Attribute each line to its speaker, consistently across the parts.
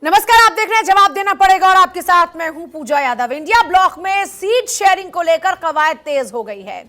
Speaker 1: नमस्कार, आप देख रहे हैं जवाब देना पड़ेगा और आपके साथ मैं हूं पूजा यादव। इंडिया ब्लॉक में सीट शेयरिंग को लेकर कवायद तेज हो गई है।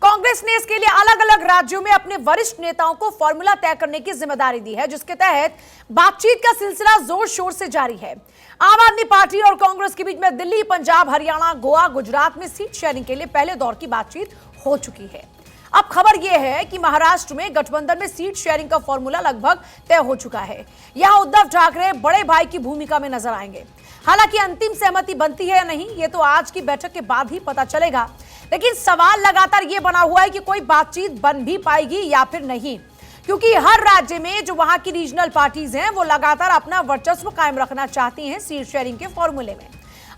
Speaker 1: कांग्रेस ने इसके लिए अलग अलग राज्यों में अपने वरिष्ठ नेताओं को फॉर्मूला तय करने की जिम्मेदारी दी है, जिसके तहत बातचीत का सिलसिला जोर शोर से जारी है। आम आदमी पार्टी और कांग्रेस के बीच में दिल्ली, पंजाब, हरियाणा, गोवा, गुजरात में सीट शेयरिंग के लिए पहले दौर की बातचीत हो चुकी है। अब खबर यह है कि महाराष्ट्र में गठबंधन में सीट शेयरिंग का फॉर्मूला लगभग तय हो चुका है। यहां उद्धव ठाकरे बड़े भाई की भूमिका में नजर आएंगे। हालांकि अंतिम सहमति बनती है या नहीं, यह तो आज की बैठक के बाद ही पता चलेगा। लेकिन सवाल लगातार यह बना हुआ है कि कोई बातचीत बन भी पाएगी या फिर नहीं, क्योंकि हर राज्य में जो वहां की रीजनल पार्टीज हैं वो लगातार अपना वर्चस्व कायम रखना चाहती हैं सीट शेयरिंग के फॉर्मूले में।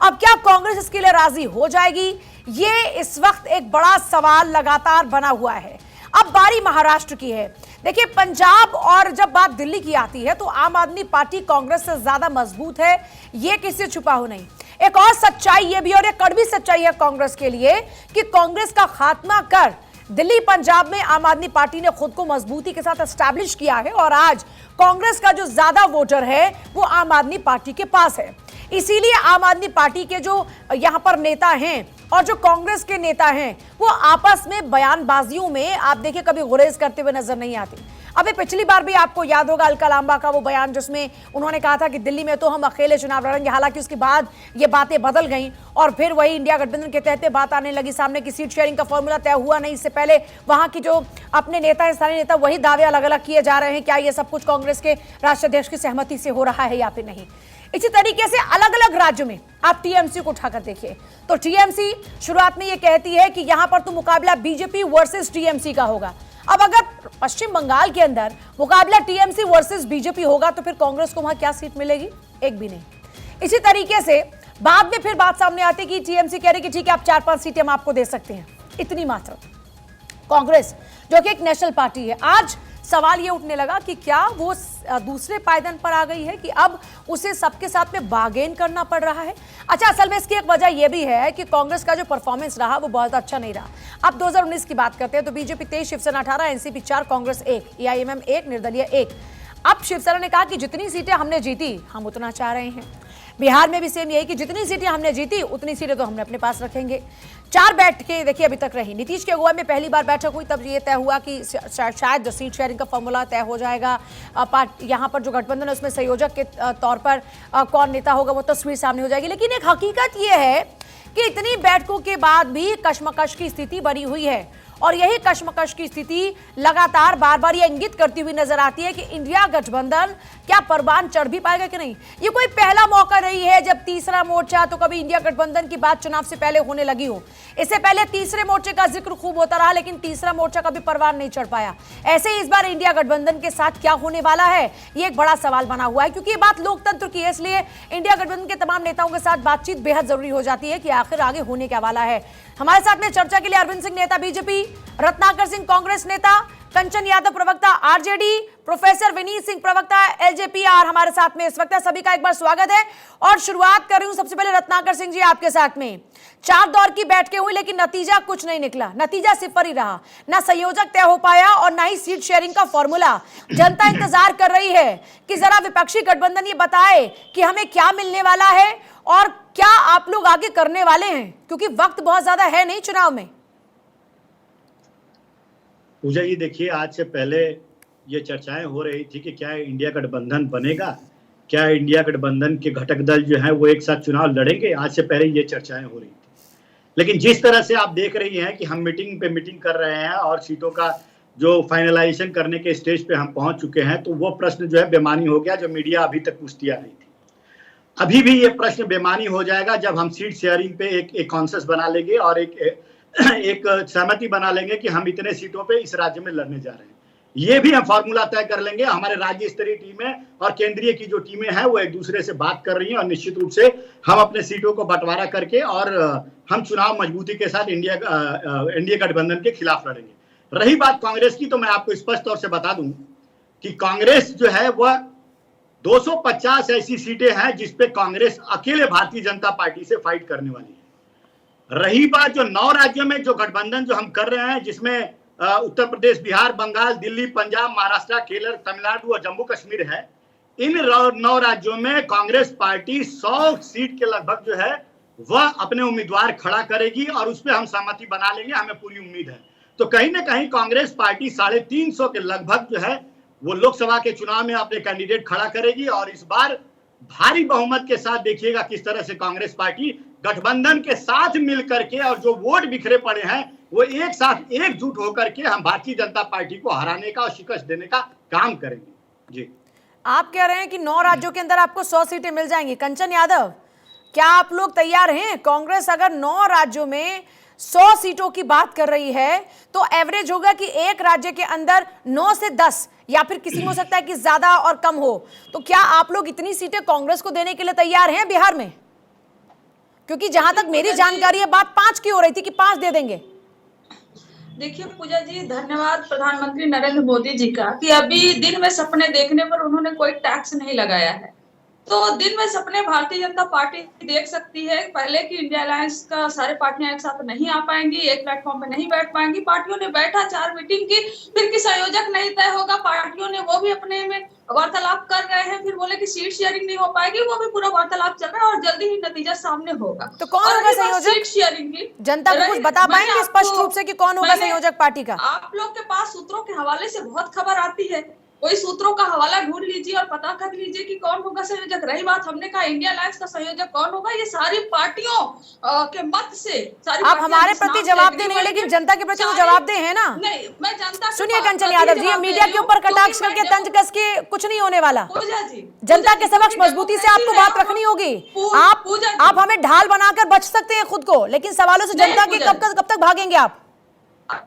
Speaker 1: अब क्या कांग्रेस इसके लिए राजी हो जाएगी, ये इस वक्त एक बड़ा सवाल लगातार बना हुआ है। अब बारी महाराष्ट्र की है। देखिए, पंजाब और जब बात दिल्ली की आती है तो आम आदमी पार्टी कांग्रेस से ज्यादा मजबूत है, ये किसी से छुपा हो नहीं। एक और सच्चाई ये भी, और एक कड़वी सच्चाई है कांग्रेस के लिए, कि कांग्रेस का खात्मा कर दिल्ली, पंजाब में आम आदमी पार्टी ने खुद को मजबूती के साथ एस्टैब्लिश किया है और आज कांग्रेस का जो ज्यादा वोटर है वो आम आदमी पार्टी के पास है। इसीलिए आम आदमी पार्टी के जो यहां पर नेता हैं और जो कांग्रेस के नेता हैं वो आपस में बयानबाजियों में आप देखिए कभी गुरेज करते हुए नजर नहीं आती। अभी पिछली बार भी आपको याद होगा अलका लांबा का वो बयान, जिसमें उन्होंने कहा था कि दिल्ली में तो हम अकेले चुनाव लड़ेंगे। हालांकि उसके बाद ये बातें बदल गईं और फिर वही इंडिया गठबंधन के तहत बात आने लगी सामने की सीट शेयरिंग का फॉर्मूला तय हुआ नहीं। इससे पहले वहां की जो अपने नेता हैं, स्थानीय नेता, वही दावे अलग अलग किए जा रहे हैं। क्या ये सब कुछ कांग्रेस के राष्ट्रीय अध्यक्ष की सहमति से हो रहा है या फिर नहीं। इसी तरीके से अलग अलग राज्यों में आप टीएमसी को उठाकर देखिए तो टीएमसी शुरुआत में यह कहती है कि यहां पर तो मुकाबला बीजेपी वर्सेस टीएमसी का होगा। अब अगर पश्चिम बंगाल के अंदर मुकाबला टीएमसी वर्सेस बीजेपी होगा तो फिर कांग्रेस को वहां क्या सीट मिलेगी? एक भी नहीं। इसी तरीके से बाद में फिर बात सामने आती है कि टीएमसी कह रही कि ठीक है, आप 4-5 सीटें हम आपको दे सकते हैं, इतनी मात्र। कांग्रेस जो कि एक नेशनल पार्टी है, आज सवाल ये उठने लगा कि क्या वो दूसरे पायदान पर आ गई है कि अब उसे सबके साथ में बार्गेन करना पड़ रहा है। अच्छा, असल में इसकी एक वजह यह भी है कि कांग्रेस का जो परफॉर्मेंस रहा वो बहुत अच्छा नहीं रहा। अब 2019 की बात करते हैं तो BJP 23, Shivsena 18, NCP 4, Congress 1, AIMM 1, निर्दलीय 1। अब शिवसेना ने कहा कि जितनी सीटें हमने जीती हम उतना चाह रहे हैं। बिहार में भी सेम यही कि जितनी सीटें हमने जीती उतनी सीटें तो हमने अपने पास रखेंगे। 4 बैठकें देखिए अभी तक रही। नीतीश के अगुवाई में पहली बार बैठक हुई, तब ये तय हुआ कि शायद जो सीट शेयरिंग का फॉर्मूला तय हो जाएगा। यहाँ पर जो गठबंधन है उसमें संयोजक के तौर पर कौन नेता होगा वो तस्वीर सामने हो जाएगी। लेकिन एक हकीकत ये है कि इतनी बैठकों के बाद भी कशमकश की स्थिति बनी हुई है और यही कशमकश की स्थिति लगातार बार बार ये इंगित करती हुई नजर आती है कि इंडिया गठबंधन क्या परवान चढ़ भी पाएगा कि नहीं। ये कोई पहला मौका नहीं है जब तीसरा मोर्चा तो कभी इंडिया गठबंधन की बात चुनाव से पहले होने लगी हो। इससे पहले तीसरे मोर्चे का जिक्र खूब होता रहा, लेकिन तीसरा मोर्चा कभी परवान नहीं चढ़ पाया। ऐसे ही इस बार इंडिया गठबंधन के साथ क्या होने वाला है, ये एक बड़ा सवाल बना हुआ है, क्योंकि ये बात लोकतंत्र की है। इसलिए इंडिया गठबंधन के तमाम नेताओं के साथ बातचीत बेहद जरूरी हो जाती है कि आखिर आगे होने क्या वाला है। हमारे साथ में चर्चा के लिए अरविंद सिंह नेता बीजेपी, रत्नाकर सिंह कांग्रेस नेता, कंचन यादव प्रवक्ता आरजेडी, प्रोफेसर विनीत सिंह प्रवक्ता एलजेपीआर हमारे साथ में इस वक्त है। सभी का एक बार स्वागत है और शुरुआत कर रही हूं सबसे पहले रत्नाकर सिंह जी आपके साथ में। 4 दौर की बैठकें हुई लेकिन नतीजा कुछ नहीं निकला, नतीजा सिफर ही रहा। ना संयोजक तय हो पाया और ना ही सीट शेयरिंग का फॉर्मूला। जनता इंतजार कर रही है कि जरा विपक्षी गठबंधन ये बताए कि हमें क्या मिलने वाला है और क्या आप लोग आगे करने वाले हैं, क्योंकि वक्त बहुत ज्यादा है नहीं चुनाव में।
Speaker 2: पूजा जी देखिए, आज से पहले ये चर्चाएं हो रही थी कि क्या इंडिया गठबंधन बनेगा, क्या इंडिया गठबंधन के घटक दल जो है वो एक साथ चुनाव लड़ेंगे। आज से पहले ये चर्चाएं हो रही थी, लेकिन जिस तरह से आप देख रही हैं कि हम मीटिंग पे मीटिंग कर रहे हैं और सीटों का जो फाइनलाइजेशन करने के स्टेज पे हम पहुंच चुके हैं, तो वो प्रश्न जो है बेमानी हो गया जो मीडिया अभी तक पूछती आ रही थी। अभी भी ये प्रश्न बेमानी हो जाएगा जब हम सीट शेयरिंग पे एक कॉन्सेंसस बना लेंगे और एक सहमति बना लेंगे कि हम इतने सीटों पे इस राज्य में लड़ने जा रहे हैं। ये भी हम फॉर्मूला तय कर लेंगे। हमारे राज्य स्तरीय टीमें और केंद्रीय की जो टीमें हैं वो एक दूसरे से बात कर रही हैं और निश्चित रूप से हम अपने सीटों को बंटवारा करके और हम चुनाव मजबूती के साथ इंडिया गठबंधन के खिलाफ लड़ेंगे। रही बात कांग्रेस की, तो मैं आपको स्पष्ट तौर से बता दूं कि कांग्रेस जो है वह 250 ऐसी सीटें हैं जिसपे कांग्रेस अकेले भारतीय जनता पार्टी से फाइट करने वाली है। रही बात जो 9 राज्यों में जो गठबंधन जो हम कर रहे हैं, जिसमें उत्तर प्रदेश, बिहार, बंगाल, दिल्ली, पंजाब, महाराष्ट्र, केरल, तमिलनाडु और जम्मू कश्मीर है, इन 9 राज्यों में कांग्रेस पार्टी 100 सीट के लगभग जो है वह अपने उम्मीदवार खड़ा करेगी और उस पर हम सहमति बना लेंगे, हमें पूरी उम्मीद है। तो कहीं ना कहीं कांग्रेस पार्टी 350 के लगभग जो है वो लोकसभा के चुनाव में अपने कैंडिडेट खड़ा करेगी और इस बार भारी बहुमत के साथ देखिएगा किस तरह से कांग्रेस पार्टी गठबंधन के साथ मिलकर के और जो वोट बिखरे पड़े हैं वो एक साथ एकजुट होकर के हम भारतीय जनता पार्टी को हराने का और शिकस्त देने का काम करेंगे। जी,
Speaker 1: आप कह रहे हैं कि 9 राज्यों के अंदर आपको 100 सीटें मिल जाएंगी। कंचन यादव, क्या आप लोग तैयार हैं? कांग्रेस अगर 9 राज्यों में 100 सीटों की बात कर रही है तो एवरेज होगा कि एक राज्य के अंदर 9 से 10 या फिर किसी में हो सकता है कि ज्यादा और कम हो। तो क्या आप लोग इतनी सीटें कांग्रेस को देने के लिए तैयार हैं बिहार में? क्योंकि जहां तक मेरी जानकारी है बात 5 की हो रही थी कि 5 दे देंगे।
Speaker 3: देखिए पूजा जी, धन्यवाद प्रधानमंत्री नरेंद्र मोदी जी का कि अभी दिन में सपने देखने पर उन्होंने कोई टैक्स नहीं लगाया है। तो दिन में सपने भारतीय जनता पार्टी देख सकती है। पहले की इंडिया अलायंस का सारे पार्टियां एक साथ नहीं आ पाएंगी, एक प्लेटफॉर्म पे नहीं बैठ पाएंगी। पार्टियों ने बैठा, 4 मीटिंग की, फिर की संयोजक नहीं तय होगा। पार्टियों ने वो भी अपने में वार्तालाप कर रहे हैं, फिर बोले कि सीट शेयरिंग नहीं हो पाएगी, वो भी पूरा वार्तालाप चल रहा है और जल्दी ही नतीजा सामने होगा।
Speaker 1: तो कौन होगा संयोजक?
Speaker 3: सीट शेयरिंग की
Speaker 1: जनता को कुछ बता पाएंगे स्पष्ट रूप से कि कौन होगा संयोजक पार्टी का?
Speaker 3: आप लोग के पास सूत्रों के हवाले से बहुत खबर आती है, कोई सूत्रों का हवाला ढूंढ लीजिए और पता कर लीजिए कि कौन होगा संयोजक। रही बात हमने कहा इंडिया अलायंस का संयोजक कौन होगा, ये सारी पार्टियों के मत से
Speaker 1: आप हमारे प्रति जवाब दे नहीं, लेकिन जनता के प्रति तो जवाब दे है ना।
Speaker 3: नहीं, मैं जनता
Speaker 1: सुनिए कंचन यादव जी, मीडिया के ऊपर कटाक्ष करके तंज कस के कुछ नहीं होने वाला। जनता के समक्ष मजबूती से आपको बात रखनी होगी। आप हमें ढाल बनाकर बच सकते हैं खुद को, लेकिन सवालों से जनता के कब तक भागेंगे आप?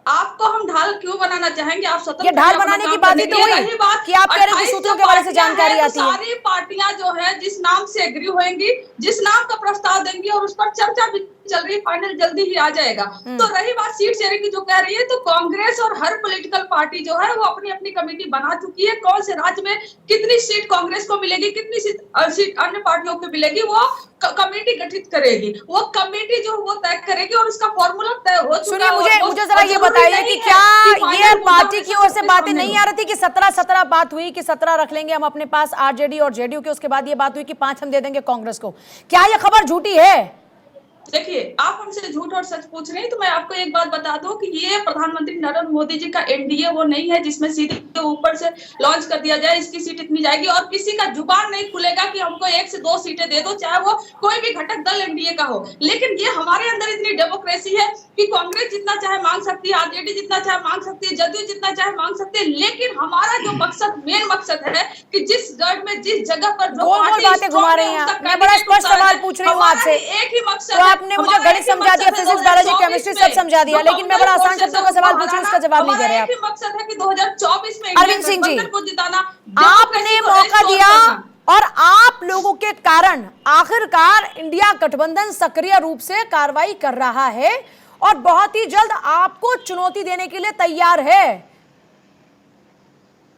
Speaker 3: आपको हम ढाल क्यों बनाना चाहेंगे? आप स्वतंत्र,
Speaker 1: ये ढाल बनाने की बात ही तो हुई कि आप कह रहे हैं कि सूत्रों के बारे से जानकारी आती है।
Speaker 3: सारी पार्टियां जो है जिस नाम से एग्री होंगी, जिस नाम का प्रस्ताव देंगी और उस पर चर्चा भी चल रही, फाइनल जल्दी ही आ जाएगा। तो रही बात सीट शेयरिंग की जो कह रही है, तो कांग्रेस और हर पॉलिटिकल पार्टी जो है वो अपनी अपनी कमेटी बना चुकी है। कौन से राज्य में कितनी सीट कांग्रेस को मिलेगी, कितनी सीट अन्य पार्टियों को मिलेगी, वो कमेटी गठित करेगी। वो कमेटी जो वो तय करेगी और उसका फॉर्मूला तय हो चुका है।
Speaker 1: मुझे जरा ये बताइए कि क्या ये पार्टी की ओर से बातें नहीं आ रही थी कि 17 बात हुई कि 17 रख लेंगे हम अपने पास आरजेडी और जेडीयू के, उसके बाद ये बात हुई कि 5 हम दे देंगे कांग्रेस को। क्या ये खबर झूठी है?
Speaker 3: देखिए, आप हमसे झूठ और सच पूछ रहे हैं तो मैं आपको एक बात बता दूं कि ये प्रधानमंत्री नरेंद्र मोदी जी का एनडीए वो नहीं है जिसमें सीधे ऊपर से लॉन्च कर दिया जाए इसकी सीट इतनी जाएगी, और किसी का जुबान नहीं खुलेगा कि हमको 1 से 2 सीटें दे दो, चाहे वो कोई भी घटक दल एनडीए का हो। लेकिन ये हमारे अंदर इतनी डेमोक्रेसी है कि कांग्रेस जितना चाहे मांग सकती है, आरजेडी जितना चाहे मांग सकती है, जदयू जितना चाहे मांग सकती है, लेकिन हमारा जो मकसद, मेन मकसद है कि जिस गढ़ में, जिस जगह पर जो
Speaker 1: बातें घुमा रही हैं, मैं बड़ा स्पष्ट सवाल पूछ रही हूँ आपसे।
Speaker 3: एक ही मकसद,
Speaker 1: तो आपने मुझे गणित समझा दिया, फिजिक्स, बायोलॉजी, केमिस्ट्री सब समझा दिया, लेकिन मैं बड़ा आसान शब्दों का सवाल पूछ रही हूँ, उसका जवाब नहीं दे रहे आप।
Speaker 3: मकसद है कि 2024 में
Speaker 1: अरविंद सिंह जी, आपने मौका दिया और आप लोगों के कारण आखिरकार इंडिया गठबंधन सक्रिय रूप से कार्रवाई कर रहा है और बहुत ही जल्द आपको चुनौती देने के लिए तैयार है।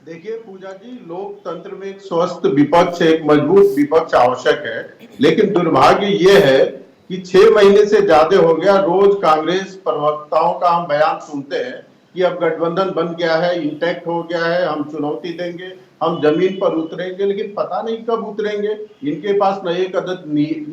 Speaker 4: देखिए पूजा जी, लोकतंत्र में एक स्वस्थ विपक्ष, एक मजबूत विपक्ष आवश्यक है, लेकिन दुर्भाग्य ये है कि 6 महीने से ज्यादा हो गया रोज कांग्रेस प्रवक्ताओं का हम बयान सुनते हैं कि अब गठबंधन बन गया है, इंटैक्ट हो गया है, हम चुनौती देंगे, हम जमीन पर उतरेंगे, लेकिन पता नहीं कब उतरेंगे। इनके पास न एक अदद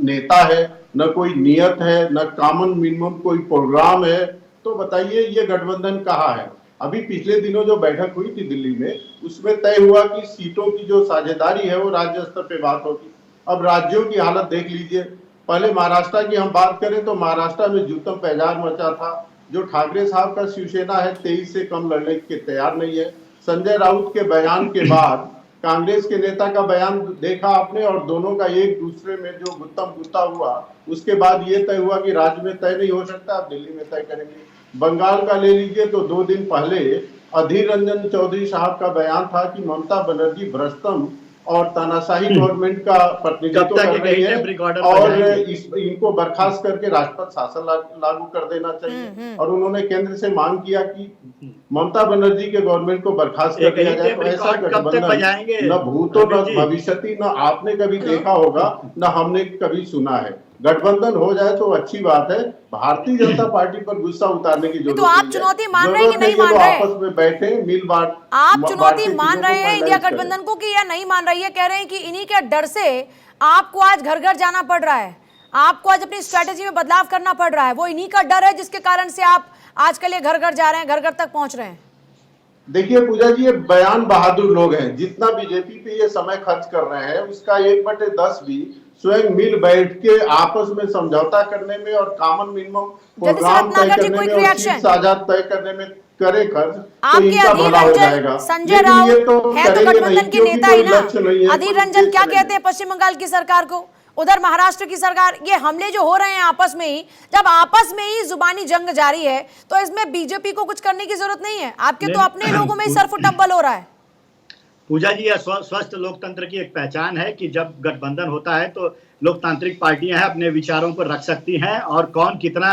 Speaker 4: नेता है, न कोई नियत है, न कॉमन मिनिमम कोई प्रोग्राम है। तो बताइए ये गठबंधन कहाँ है? अभी पिछले दिनों जो बैठक हुई थी दिल्ली में, उसमें तय हुआ कि सीटों की जो साझेदारी है वो राज्य स्तर पे बात होगी। अब राज्यों की हालत देख लीजिए। पहले महाराष्ट्र की हम बात करें तो महाराष्ट्र में जूतम पैजार मचा था। जो ठाकरे साहब का शिवसेना है 23 से कम लड़ने के तैयार नहीं है। संजय राउत के बयान के बाद कांग्रेस के नेता का बयान देखा आपने, और दोनों का एक दूसरे में जो गुत्तम गुत्ता हुआ, उसके बाद ये तय हुआ कि राज्य में तय नहीं हो सकता, आप दिल्ली में तय करेंगे। बंगाल का ले लीजिए तो 2 दिन पहले अधीर रंजन चौधरी साहब का बयान था कि ममता बनर्जी भ्रष्टम और तानाशाही गवर्नमेंट का प्रतिनिधित्व कर रही है और इनको बर्खास्त करके राष्ट्रपति शासन लागू कर देना चाहिए। और उन्होंने केंद्र से मांग किया कि ममता बनर्जी के गवर्नमेंट को बर्खास्त कर दिया जाए, तो ऐसा गठबंधन न भूतो न भविष्यति न आपने कभी देखा होगा न हमने कभी सुना है। गठबंधन हो जाए तो अच्छी बात है, भारतीय जनता पार्टी पर गुस्सा उतारने की जरूरत
Speaker 1: तो आप चुनौती मान रहे हैं कि नहीं मान रहे?
Speaker 4: आपस में बैठे मिल बांट,
Speaker 1: आप चुनौती मान रहे हैं इंडिया गठबंधन को कि या नहीं मान रही है? कह रहे हैं कि इन्हीं के डर से आपको आज घर घर जाना पड़ रहा है, आपको आज अपनी स्ट्रेटेजी में बदलाव करना पड़ रहा है, वो इन्हीं का डर है जिसके कारण से आप आजकल ये घर घर जा रहे हैं, घर घर तक पहुंच रहे हैं।
Speaker 4: देखिए पूजा जी, ये बयान बहादुर लोग हैं, जितना बीजेपी पे ये समय खर्च कर रहे हैं उसका 1/10 भी स्वयं मिल बैठ के आपस में समझौता करने में और कॉमन मिनिमम प्रोग्राम तय करने में और सीट साझा तय करने में करे खर्च, तो इनका भला हो जाएगा।
Speaker 1: संजय राउत है तो गठबंधन के नेता ही ना। अधीर रंजन क्या कहते हैं पश्चिम बंगाल की सरकार को, उधर महाराष्ट्र की सरकार? ये हमले जो हो रहे हैं आपस में ही, जब आपस में ही जुबानी जंग जारी है तो इसमें बीजेपी को कुछ करने की जरूरत नहीं है। आपके तो अपने लोगों में ही सरफुटब्बल हो रहा है।
Speaker 2: पूजा जी, यह स्वस्थ लोकतंत्र की एक पहचान है कि जब गठबंधन होता है तो लोकतांत्रिक पार्टियां हैं अपने विचारों को रख सकती हैं, और कौन कितना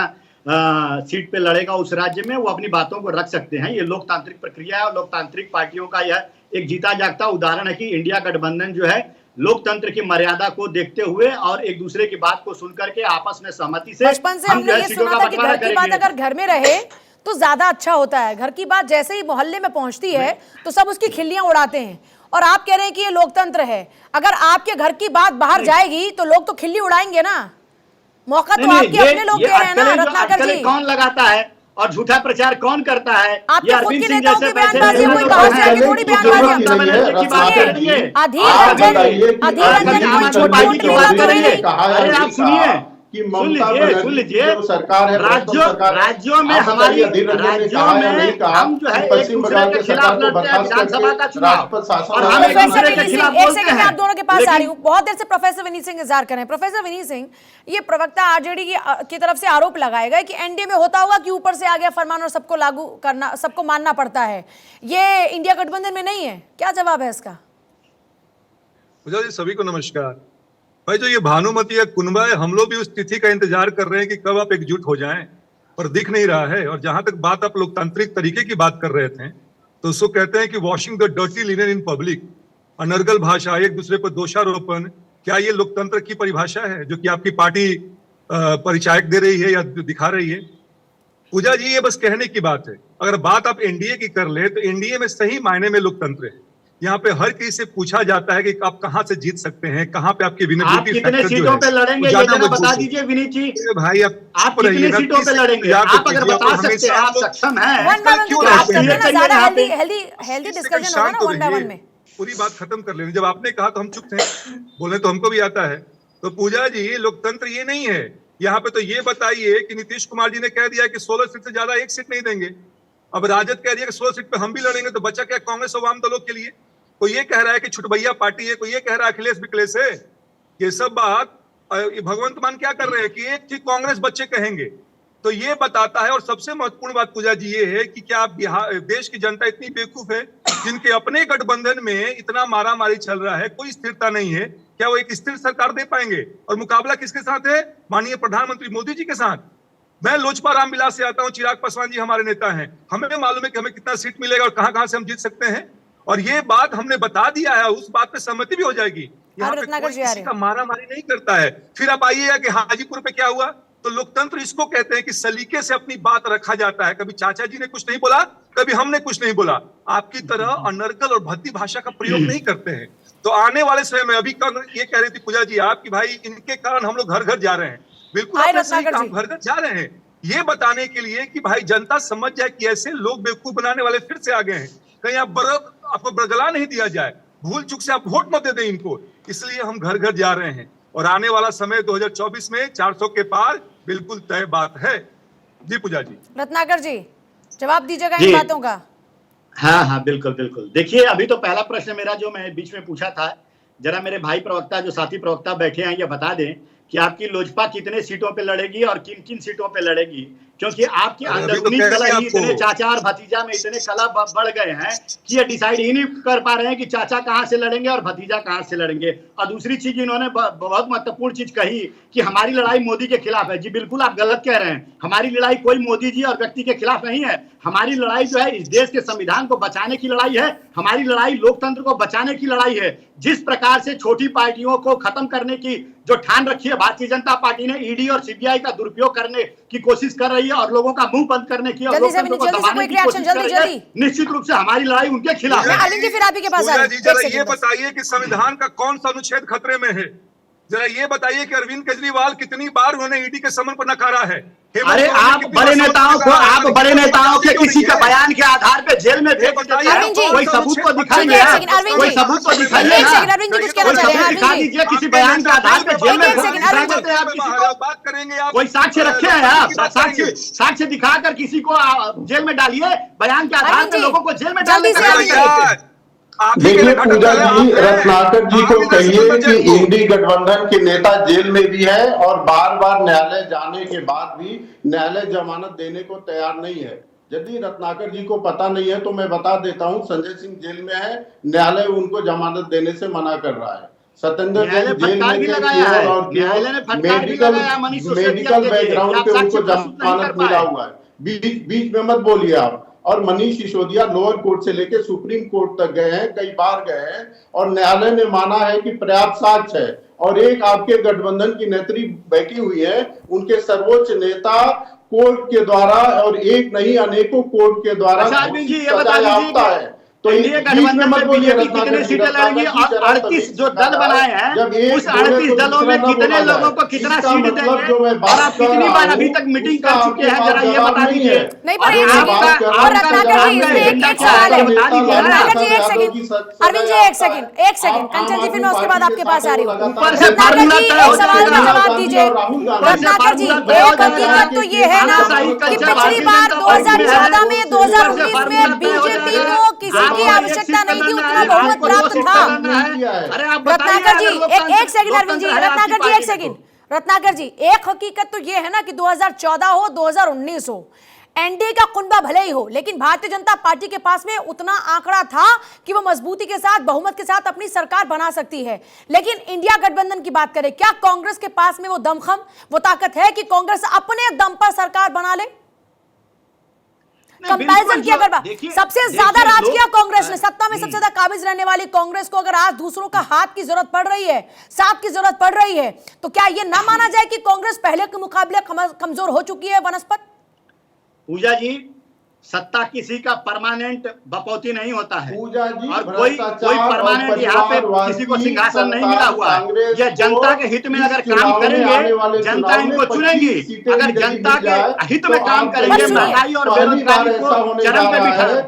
Speaker 2: सीट पे लड़ेगा उस राज्य में वो अपनी बातों को रख सकते हैं। ये लोकतांत्रिक प्रक्रिया है और लोकतांत्रिक पार्टियों का यह एक जीता जागता उदाहरण है कि इंडिया गठबंधन जो है लोकतंत्र की मर्यादा को देखते हुए और एक दूसरे की बात को सुनकर के आपस में सहमति से
Speaker 1: बचपन से हमने ये सुना था कि घर की बात अगर घर में रहे तो ज्यादा अच्छा होता है, घर की बात जैसे ही मोहल्ले में पहुंचती है तो सब उसकी खिल्लियां उड़ाते हैं। और आप कह रहे हैं कि ये लोकतंत्र है, अगर आपके घर की बात बाहर जाएगी तो लोग तो खिल्ली उड़ाएंगे ना। मौका तो आपके अपने लोग दे रहे हैं ना रत्नाकर जी।
Speaker 2: कौन लगाता है और झूठा प्रचार कौन करता है?
Speaker 1: आपके खुद के नेताओं की बयानबाजी कोई बाहर से आके थोड़ी बयानबाजी। अधीर रंजन कोई छोटी की बात कर रही है।
Speaker 2: अरे आप सुनिए
Speaker 4: कि ममता बनर्जी जो सरकार है,
Speaker 2: राज्यों में हमारी राज्यों में हम जो है
Speaker 4: पश्चिम बंगाल के खिलाफ लड़ते हैं विधानसभा का चुनाव, और हम एक दूसरे के खिलाफ बोलते हैं।
Speaker 1: आप दोनों के पास आ रही हूँ, बहुत देर से प्रोफेसर विनीत सिंह इंतजार कर रहे हैं। प्रोफेसर विनीत सिंह, ये प्रवक्ता आरजेडी की तरफ से आरोप लगाया गया कि एनडीए में होता हुआ कि ऊपर से आ गया फरमान और सबको लागू करना, सबको मानना पड़ता है, ये इंडिया गठबंधन में नहीं है। क्या जवाब है इसका?
Speaker 5: पूजा जी, सभी को नमस्कार। भाई, जो ये भानुमति या कुनबा है, हम लोग भी उस तिथि का इंतजार कर रहे हैं कि कब आप एकजुट हो जाएं, पर दिख नहीं रहा है। और जहां तक बात आप लोकतांत्रिक तरीके की बात कर रहे थे, तो उसको कहते हैं कि washing the dirty linen in public, अनर्गल भाषा, एक दूसरे पर दोषारोपण, क्या ये लोकतंत्र की परिभाषा है जो कि आपकी पार्टी परिचायक दे रही है या दिखा रही है? पूजा जी, ये बस कहने की बात है। अगर बात आप एनडीए की कर ले तो एनडीए में सही मायने में लोकतंत्र है। यहाँ पे हर किसी से पूछा जाता है कि आप कहाँ से जीत सकते हैं, कहाँ पे आपकी
Speaker 2: विनेबिलिटी कितने सीटों पे लड़ेंगे, ये जरा बता दीजिए विनीत जी।
Speaker 5: भाई आप
Speaker 2: कितने सीटों पे लड़ेंगे? आप अगर बता सकते हैं, आप सक्षम हैं,
Speaker 5: क्यों रहते हैं?
Speaker 1: हेल्दी डिस्कशन होगा ना वन बाय वन में।
Speaker 5: पूरी बात खत्म कर लेनी। जब आपने कहा तो हम चुप थे, बोलने तो हमको भी आता है। तो पूजा जी, लोकतंत्र ये नहीं है। यहाँ पे तो ये बताइए कि नीतीश कुमार जी ने कह दिया कि 16 सीट से ज्यादा एक सीट नहीं देंगे। अब राजद कह रही है कि 16 सीट पे हम भी लड़ेंगे, तो बचा क्या कांग्रेस और वाम दलों के लिए? कोई ये कह रहा है कि छुटभैया पार्टी है, कोई ये कह रहा है अखिलेश विकलेश है। ये सब बात भगवंत मान क्या कर रहे हैं कि एक चीज कांग्रेस बच्चे कहेंगे, तो ये बताता है। और सबसे महत्वपूर्ण बात पूजा जी ये है कि क्या बिहार देश की जनता इतनी बेवकूफ है जिनके अपने गठबंधन में इतना मारामारी चल रहा है, कोई स्थिरता नहीं है, क्या वो एक स्थिर सरकार दे पाएंगे? और मुकाबला किसके साथ है? माननीय प्रधानमंत्री मोदी जी के साथ। मैं लोजपा रामविलास से आता हूँ, चिराग पासवान जी हमारे नेता हैं, हमें मालूम है कि हमें कितना सीट मिलेगा और कहां से हम जीत सकते हैं। और ये बात हमने बता दिया है, उस बात पे सहमति भी हो जाएगी। यहाँ पे कोई किसी का मारामारी नहीं करता है। फिर आप आइएगा कि हाजीपुर पे क्या हुआ, तो लोकतंत्र इसको कहते हैं कि सलीके से अपनी बात रखा जाता है। कभी चाचा जी ने कुछ नहीं बोला, कभी हमने कुछ नहीं बोला, आपकी तरह अनर्गल और भद्दी भाषा का प्रयोग नहीं करते हैं। तो आने वाले समय में अभी ये कह रही थी पूजा जी आप कि भाई इनके कारण हम लोग घर घर जा रहे हैं। बिल्कुल आपने सही कहा, घर घर जा रहे हैं ये बताने के लिए कि भाई जनता समझ जाए कि ऐसे लोग बेवकूफ बनाने वाले फिर से आ गए हैं। कहीं आपको बरगला नहीं दिया जाए, भूल चूक से आप वोट मत दे दें इनको। इसलिए हम घर घर जा रहे हैं और आने वाला समय 2024 में 400 के पार बिल्कुल तय बात है। जी पूजा जी।
Speaker 1: रत्नाकर जी जवाब दीजिएगा इन बातों का।
Speaker 2: हाँ बिल्कुल बिल्कुल। देखिए अभी तो पहला प्रश्न मेरा जो मैं बीच में पूछा था, जरा मेरे भाई प्रवक्ता जो साथी प्रवक्ता बैठे हैं ये बता दें कि आपकी लोजपा कितने सीटों पे लड़ेगी और किन किन सीटों पे लड़ेगी। क्योंकि आपकी
Speaker 5: अभी तो
Speaker 2: अंदरूनी
Speaker 5: कह
Speaker 2: कलह
Speaker 5: दिया
Speaker 2: ही इतने
Speaker 5: आपको।
Speaker 2: चाचा और भतीजा में इतने कलह बढ़ गए हैं कि ये डिसाइड ही नहीं कर पा रहे हैं कि चाचा कहां से लड़ेंगे और भतीजा कहां से लड़ेंगे। और दूसरी चीज इन्होंने बहुत महत्वपूर्ण चीज कही कि हमारी लड़ाई मोदी के खिलाफ है। जी बिल्कुल आप गलत कह रहे हैं। हमारी लड़ाई कोई मोदी जी और व्यक्ति के खिलाफ नहीं है। हमारी लड़ाई जो है इस देश के संविधान को बचाने की लड़ाई है। हमारी लड़ाई लोकतंत्र को बचाने की लड़ाई है। जिस प्रकार से छोटी पार्टियों को खत्म करने की जो ठान रखी है भारतीय जनता पार्टी ने, ईडी और सीबीआई का दुरुपयोग करने की कोशिश कर रही है और लोगों का मुंह बंद करने की और
Speaker 1: जल्दी से
Speaker 2: लोकतंत्र को
Speaker 1: जल्दी से
Speaker 2: दबाने
Speaker 1: कोई
Speaker 2: की
Speaker 1: reaction,
Speaker 2: कोशिश कर
Speaker 1: जल्दी,
Speaker 2: रही है।
Speaker 1: जल्दी।
Speaker 2: निश्चित रूप से हमारी लड़ाई उनके खिलाफ है।
Speaker 1: अरविंद जी फिर आप ही के पास आ
Speaker 5: पूजा
Speaker 1: रहे
Speaker 5: जी
Speaker 1: हैं।
Speaker 5: जरा
Speaker 1: एक
Speaker 5: ये
Speaker 1: सेकंड बस।
Speaker 5: बताइए कि संविधान का कौन सा अनुच्छेद खतरे में है? जरा ये बताइए कि अरविंद केजरीवाल कितनी बार उन्होंने ईडी के समन पर नकारा है?
Speaker 2: अरे आप बड़े नेताओं को, आप बड़े नेताओं के किसी का बयान के आधार पे जेल में भेज देते हैं।
Speaker 1: अरविंद जी,
Speaker 2: कोई सबूत तो दिखाइए
Speaker 1: एक
Speaker 2: ना,
Speaker 1: सेकंड, अरविंद
Speaker 2: कोई
Speaker 1: जी।
Speaker 2: सबूत तो दिखाइए
Speaker 1: एक
Speaker 2: ना,
Speaker 1: सेकंड, अरविंद जी कुछ कहना
Speaker 2: कोई
Speaker 1: चाह रहे हैं,
Speaker 2: सबूत दिखा
Speaker 1: अरविंद जी।
Speaker 2: दीजिए किसी बयान के आधार पे जेल में
Speaker 1: एक सेकंड,
Speaker 2: दिखा
Speaker 1: अरविंद जी।
Speaker 2: देते हैं आप किसी को।
Speaker 5: बात करेंगे आप,
Speaker 2: कोई साक्ष्य रखे हैं आप, साक्ष्य दिखाकर किसी को जेल में डालिए। बयान के आधार
Speaker 1: अरविंद
Speaker 2: पे
Speaker 1: जी,
Speaker 2: लोगों को जेल में
Speaker 1: जल्दी
Speaker 2: डालने
Speaker 1: से
Speaker 2: का
Speaker 1: अरविंद
Speaker 2: क्या
Speaker 1: जी।
Speaker 4: देखिए पूजा जी, रत्नाकर जी को कहिए कि इंडी गठबंधन के नेता जेल में भी है और बार बार न्यायालय जाने के बाद भी न्यायालय जमानत देने को तैयार नहीं है। यदि रत्नाकर जी को पता नहीं है तो मैं बता देता हूं, संजय सिंह जेल में है, न्यायालय उनको जमानत देने से मना कर रहा है। सत्येंद्र जैन जेल में थे केवल और केवल मेडिकल बैकग्राउंड पे उनको जमानत मिला हुआ है। बीच में मत बोलिए आप। और मनीष सिसोदिया लोअर कोर्ट से लेकर सुप्रीम कोर्ट तक गए हैं, कई बार गए हैं और न्यायालय ने माना है कि पर्याप्त साक्ष्य है। और एक आपके गठबंधन की नेत्री बैठी हुई है, उनके सर्वोच्च नेता कोर्ट के द्वारा और एक नहीं अनेकों कोर्ट के द्वारा सजा याफ्ता है। तो
Speaker 2: इंडिया गठबंधन में बीजेपी कितने सीटें लड़ेगी और 38 जो दल बनाए हैं उस 38 दलों में कितने लोगों को कितना सीट देंगे और आप कितनी बार अभी तक मीटिंग कर चुके हैं, जरा ये बता दीजिए।
Speaker 1: नहीं पर और रत्नाकर जी इसमें एक सवाल है। रत्नाकर जी एक सेकंड, अरविंद जी एक सेकंड, कंचन जी फिर मैं उसके बाद आपके पास आ रही हूँ। रत्नाकर जी एक सवाल का जवाब दीजिए। रत्नाकर जी एक हकीकत तो ये है ना कि पिछली बार 2014 में 2019 में बीजेपी को किसी की आवश्यकता नहीं थी, उतना बहुमत प्राप्त था। रत्नाकर जी एक सेकंड, अरविंद जी, रत्नाकर जी एक सेकंड, रत्नाकर जी एक हकीकत तो ये है ना कि 2014 हो 2019 हो, एनडीए का कुनबा भले ही हो, लेकिन भारतीय जनता पार्टी के पास में उतना आंकड़ा था कि वो मजबूती के साथ, बहुमत के साथ अपनी सरकार बना सकती है। लेकिन इंडिया गठबंधन की बात करें, क्या कांग्रेस के पास में वो दमखम, वो ताकत है कि कांग्रेस अपने दम पर सरकार बना ले? कंपैरिजन की अगर सबसे ज्यादा राज किया कांग्रेस ने, सत्ता में सबसे ज्यादा काबिज रहने वाली कांग्रेस को अगर आज दूसरों का हाथ की जरूरत पड़ रही है, साथ की जरूरत पड़ रही है, तो क्या यह ना माना जाए कि कांग्रेस पहले के मुकाबले कमजोर हो चुकी है? वनस्पत
Speaker 2: पूजा जी, सत्ता किसी का परमानेंट बपौती नहीं होता है
Speaker 4: पूजा जी,
Speaker 2: और कोई परमानेंट यहाँ पे किसी को सिंहासन नहीं मिला हुआ है। यह जनता के हित में अगर काम करेंगे, जनता इनको चुनेगी। अगर जनता के हित में काम करेंगे, महंगाई और बेरोजगारी को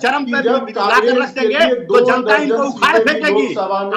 Speaker 2: चरम पे लाकर रख देंगे तो जनता इनको उखाड़ फेंकेगी।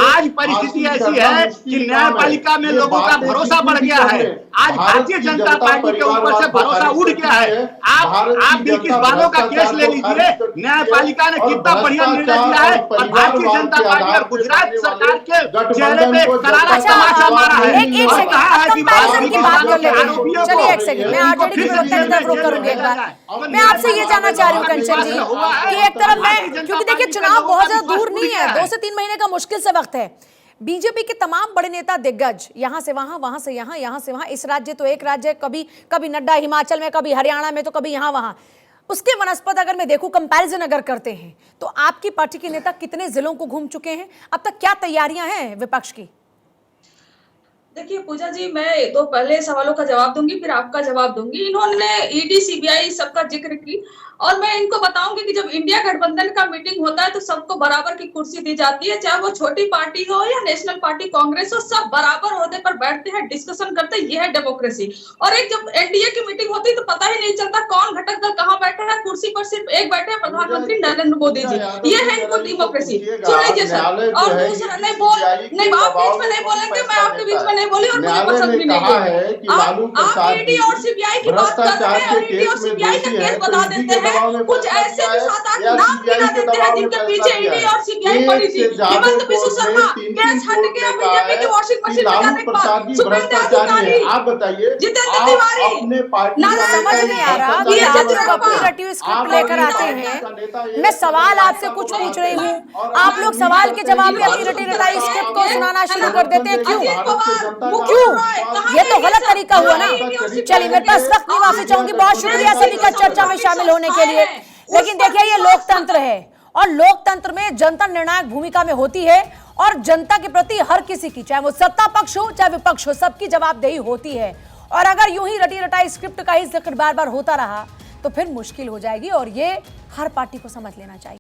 Speaker 2: आज परिस्थिति ऐसी है कि न्यायपालिका में लोगों का भरोसा बढ़ गया है। आज भारतीय जनता पार्टी के ऊपर से भरोसा उड़ गया है। आप बिल्किस बालो का केस ले लीजिए, न्यायपालिका ने कितना बढ़िया निर्णय दिया है और भारतीय जनता पार्टी और गुजरात सरकार के चेहरे पे करारा तमाचा मारा है।
Speaker 1: एक सेकंड की बात कर लेते हैं। चलिए एक सेकंड, मैं आरजेडी की प्रवक्ता की तरफ रुक करूंगी एक बार। मैं आपसे ये जानना चाह रही हूँ कंचन जी कि एक तरफ मैं, क्योंकि देखिए चुनाव बहुत ज्यादा दूर नहीं है, 2 से 3 महीने का मुश्किल से वक्त है। बीजेपी के तमाम बड़े नेता दिग्गज यहां से वहां से यहां से वहां, इस राज्य तो एक राज्य, कभी नड्डा हिमाचल में, कभी हरियाणा में, तो कभी यहां वहां। उसके वनस्पत अगर मैं देखूं, कंपैरिजन अगर करते हैं, तो आपकी पार्टी के नेता कितने जिलों को घूम चुके हैं? अब तक क्या तैयारियां हैं विपक्ष की?
Speaker 3: देखिए पूजा जी, मैं 2 पहले सवालों का जवाब दूंगी, फिर आपका जवाब दूंगी। इन्होंने ईडी सीबीआई सबका जिक्र की और मैं इनको बताऊंगी कि जब इंडिया गठबंधन का मीटिंग होता है तो सबको बराबर की कुर्सी दी जाती है, चाहे वो छोटी पार्टी हो या नेशनल पार्टी कांग्रेस हो, सब बराबर ओहदे पर बैठते हैं, डिस्कशन करते हैं। यह है डेमोक्रेसी। और एक जब एनडीए की मीटिंग होती है तो पता ही नहीं चलता कौन घटक दल कहाँ बैठा है, कुर्सी पर सिर्फ एक बैठे हैं, प्रधानमंत्री नरेंद्र मोदी जी। ये है इनको डेमोक्रेसी। सुन लीजिए सर, और दूसरा नहीं आप बीच में नहीं बोलेंगे, मैं आपके बीच में नहीं बोली और मुझे
Speaker 4: न्यायालय
Speaker 3: पसंद
Speaker 4: ने
Speaker 3: भी नहीं
Speaker 4: कहा
Speaker 3: है।
Speaker 4: है कि लालू
Speaker 3: आप
Speaker 4: प्रसाद
Speaker 3: ईडी और सीबीआई की बात कर रहे हैं, और ईडी और सीबीआई का केस बता देते हैं, कुछ ऐसे भी 7-8 नाम गिना देते हैं जिनके पीछे ईडी और सीबीआई पड़ी थी। हिमंत बिस्व शर्मा केस हट गया बीजेपी की वॉशिंग मशीन में जाने के बाद, सुप्रीम अधिकारी,
Speaker 4: आप बताइए,
Speaker 3: जितेंद्र तिवारी,
Speaker 4: अपने पार्टी
Speaker 1: समझ नहीं आ रहा कि आप लोग अपनी रटी हुई स्क्रिप्ट लेकर आते हैं। मैं सवाल आपसे कुछ पूछ रही हूँ, आप लोग सवाल के जवाब में अपनी रटी रटाई स्क्रिप्ट को सुनाना शुरू कर देते हैं। क्यों? ये तो गलत तरीका हुआ ना। चलिए, मेरे पास वक्त नहीं, माफी चाहूंगी। बहुत शुक्रिया सभी का चर्चा में शामिल होने के लिए। लेकिन देखिए, ये लोकतंत्र है और लोकतंत्र में जनता निर्णायक भूमिका में होती है और जनता के प्रति हर किसी की, चाहे वो सत्ता पक्ष हो चाहे विपक्ष हो, सबकी जवाबदेही होती है। और अगर यूं ही रटी रटाई स्क्रिप्ट का ही जिक्र बार बार होता रहा तो फिर मुश्किल हो जाएगी और ये हर पार्टी को समझ लेना चाहिए।